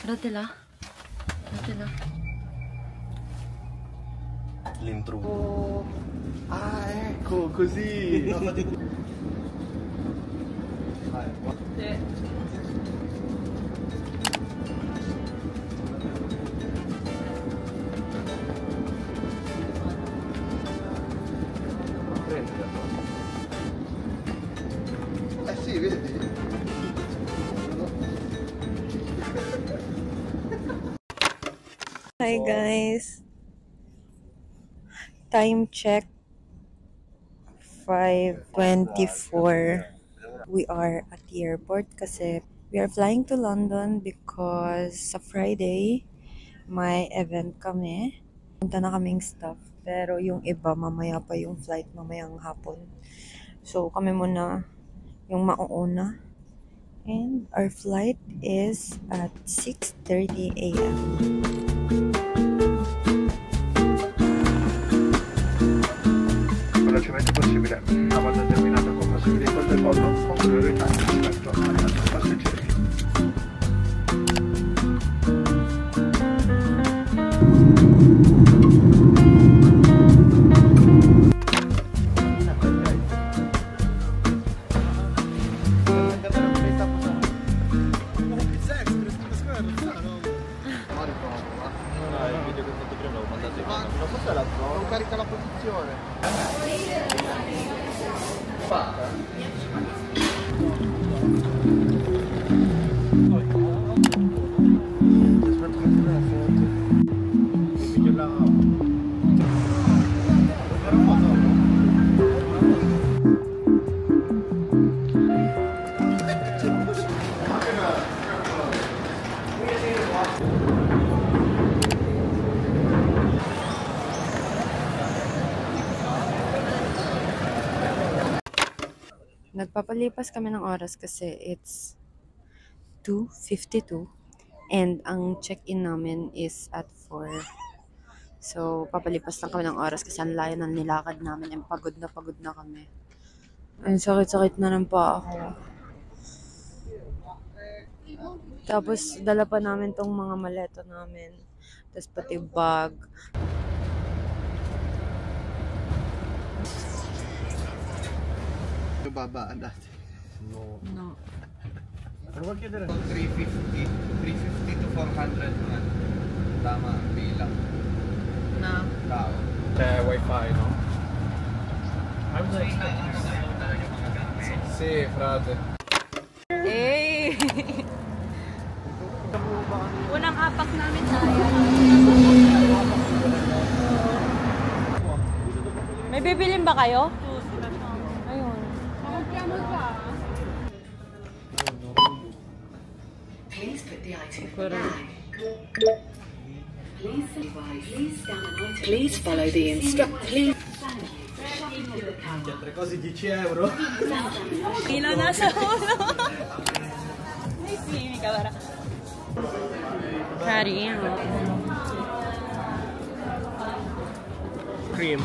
Rotela. L'intro. Oh. Ah, ecco, così. Sì, vedi? Hi guys. Time check 5:24. We are at the airport kasi we are flying to London because sa Friday may event kami. Punta na kaming staff pero yung iba mamaya pa yung flight mamayang hapon. So kami muna yung mauuna. And our flight is at 6:30 a.m. Velocemente possibile, una volta terminato con possibile col decollo, con priorità rispetto agli altri passeggeri. Non carica la posizione. Nagpapalipas kami ng oras kasi it's 2:52 and ang check-in namin is at 4. So, papalipas lang kami ng oras kasi ang layo ng nilakad namin and pagod na kami. Ang sakit-sakit na ng paa ako. Tapos, dala pa namin tong mga maleta namin. Tapos pati bag. Babaan dati. No. Ano ba kaya 350 to 400 na. Tama, bilang. Na? Tao. C'è wifi, no? Sì, frate. Hey! Unang apak namin tayo. May bibilin ba kayo? Ayun. Please put the item in the bag. Please follow the instructions. Tre cose 10 euro. Kilo na sa ulo. Ay, simi ka bara. Carino. Cream.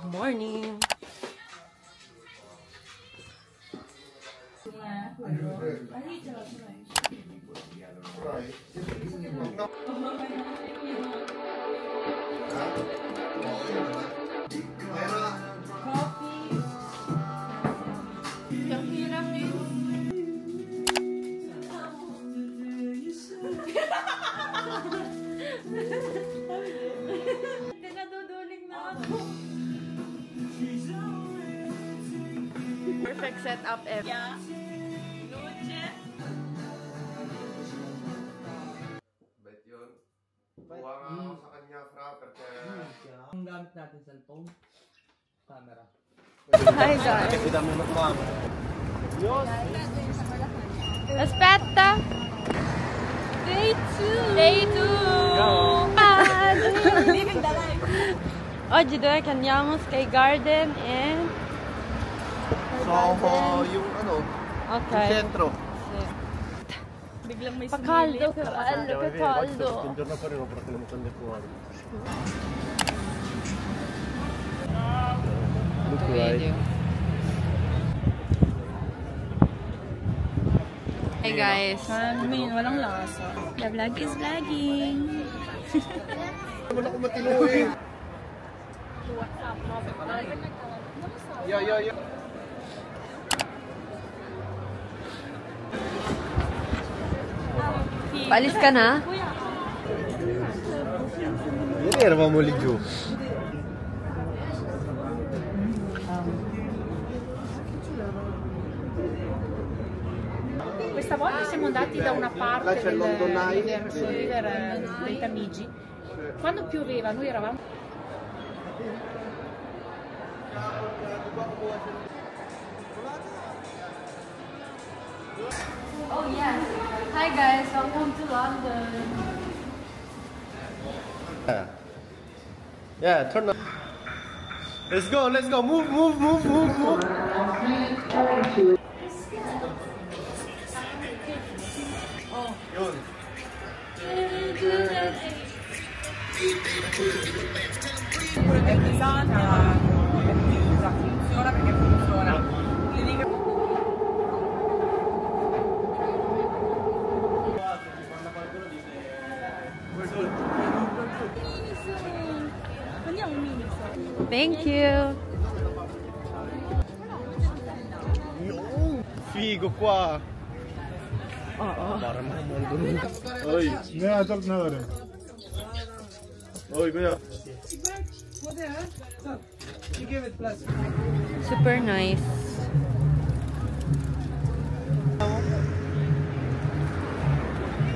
Morning. Naduduling na ako. Perfect setup ever. Yeah. Bet yun. Kuha nga ako sa kanya, Fra, perché... Ang gamit natin cellphone, camera. Hi guys. Aspetta. Day 2. Day 2. Living the life. Oggi dove che andiamo? Sky Garden e... Soho, yung ano, Okay. sentro. Biglang may Pacaldo, pacaldo. Un giorno faremo perché le mutande fuori. Video. Hey guys. Walang lasa. The vlog is vlogging. Wala ko matinuin. Yeah. Paalis ka na? Ieri eravamo lì giù. Questa volta siamo andati da una parte verso il river dei Tamigi. Quando pioveva noi eravamo... Oh yes. Hi guys, welcome to London. Yeah, turn on. Let's go. Move. Yun. Funziona perché funziona. Thank you. Figo qua. Oi. Ne, çok ne var? Oi, kuya. Super nice.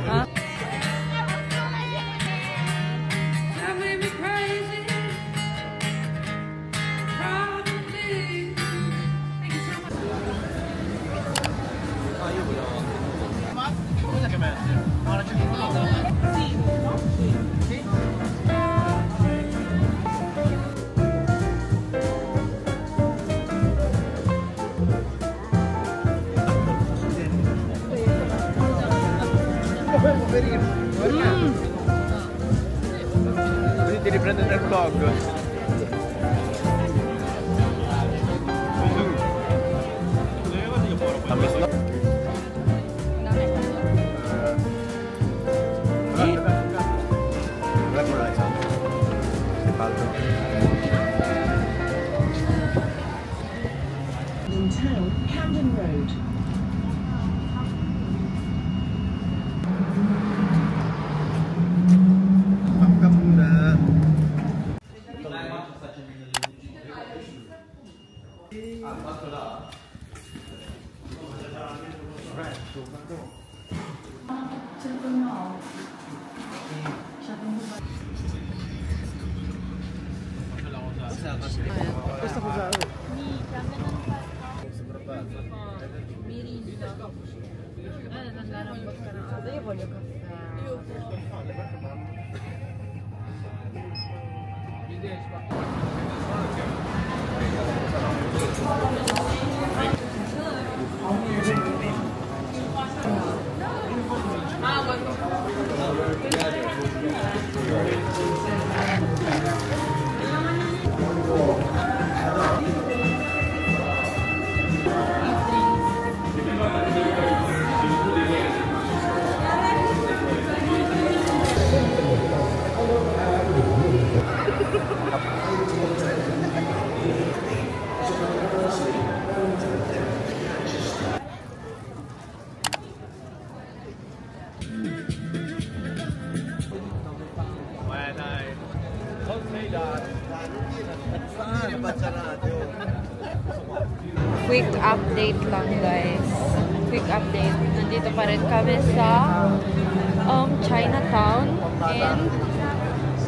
Huh? Così ti riprende nel vlog. Ha messo la... Camden Road. Questa cosa è? Io voglio caffè. Quick update lang guys. Quick update. Nandito pa rin kami sa Chinatown and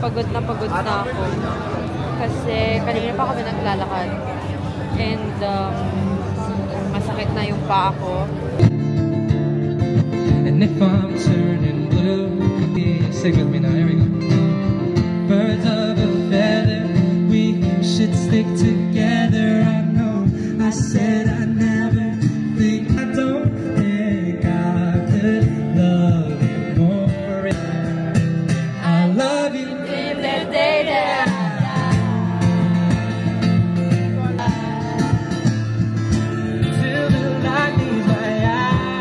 pagod na ako. Kasi kanina pa kami naglalakad. And masakit na yung paa ko. And if I'm turning blue, sing with me now, here we go. Birds of a feather, we should stick together. I know I said I never think, I don't think I could love you more. I love you. Till the light leaves my eyes.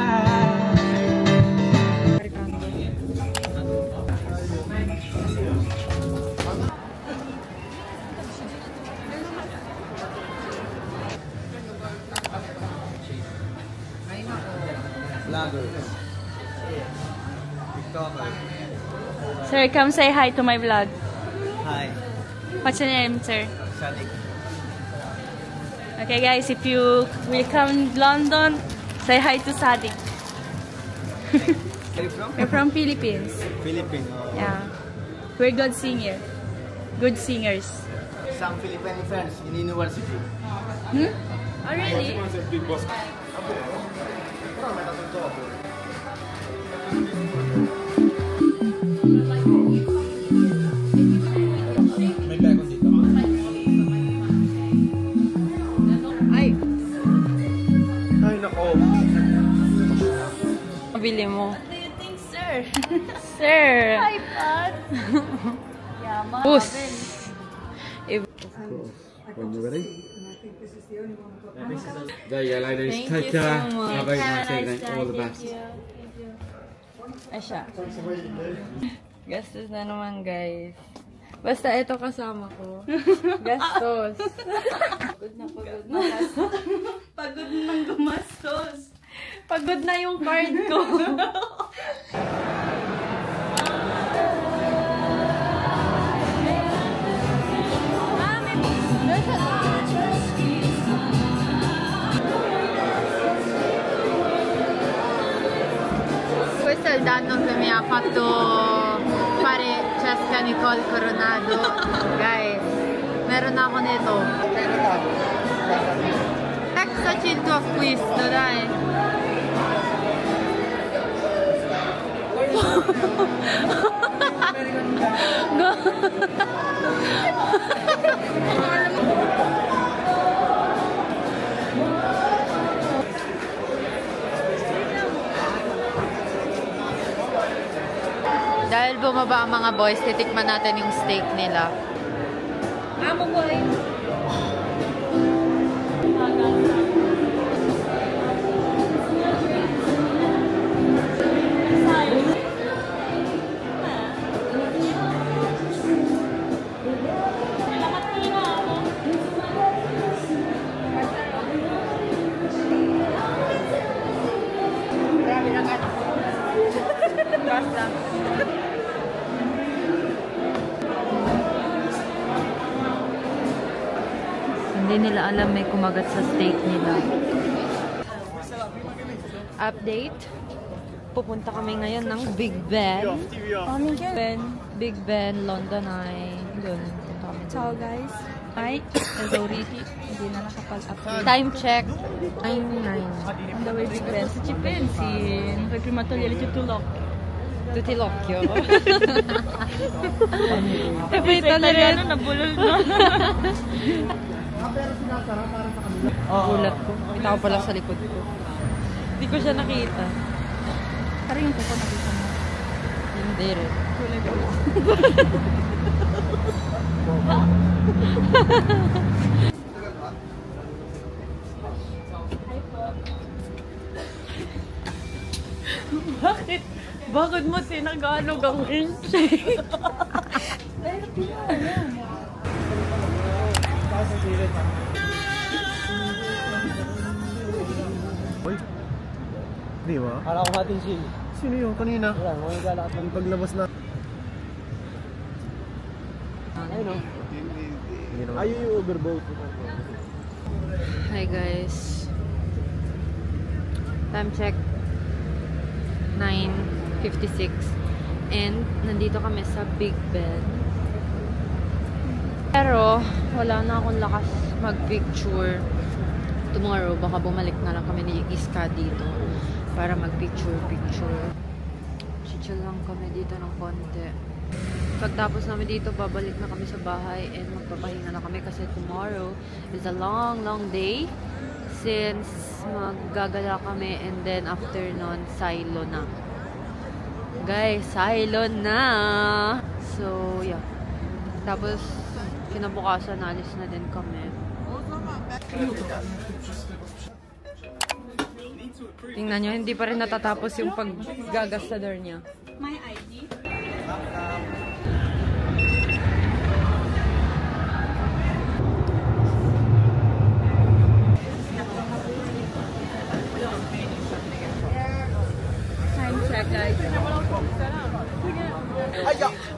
Vloggers. TikToker. Sir, come say hi to my vlog. Hi. What's your name, sir? Sonic. Okay, guys, if you will come to London, say hi to Sadik. Where you from? We're from Philippines. Philippines. Yeah. We're good singer. Good singers. Some Philippine friends in university. Hmm? Oh, really? May bagon dito. Ay! Ay, nako. Mabili mo. What do you think, sir? Sir! Hi, Pat. Yeah, Bus! When you're ready. There you go, ladies. Thank Take you care. so much. Have a nice evening. All the best. Ay siya. Gastos na naman guys. Basta ito kasama ko. Gastos. Pagod na. Pagod nang gumastos. Pagod na yung card ko. Questo è il danno che mi ha fatto fare Cesca Nicole Coronado. Guys, meron ako nito. Eccoci il tuo acquisto, dai. Dahil bumaba ang mga boys, titikman natin yung steak nila. Amo boy. Hindi nila alam may kumagat sa steak nila. Update. Pupunta kami ngayon ng Big Ben. Big Ben, London Eye. Doon. Ciao guys. Hi. Already. Hindi na nakapag-update. Time check. 9:09. On the way Big Ben. Ci pensi? Prima togliere tutto l'occhio. Tutti l'occhio. E poi italiano nabulol na. Gulat ko. Kita ko pala sa likod ko. Hindi ko siya nakita. Parang yung kuko nakita mo. Hindi rin. Bakit? Bakit mo tinagalog ang insect? Uy. Di ba? Para ko natin siya. Sino yun kanina? Wala, mga galak. Ang paglabas na. Ayun o. Ayun yung overboat. Hi guys. Time check 9:56 and nandito kami sa Big Ben. Pero wala na akong lakas mag-picture. Tomorrow baka bumalik na lang kami ni Iska dito para mag-picture. Chill lang kami dito ng konti. Pagtapos namin dito, babalik na kami sa bahay and magpapahinga na kami kasi tomorrow is a long day since maggagala kami and then after nun, silo na. Guys, silo na! So, yeah. Tapos, kinabukasan, alis na din kami. Tingnan nyo, hindi pa rin natatapos yung paggagassador niya. My ID. Time check, guys.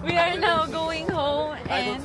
We are now going home and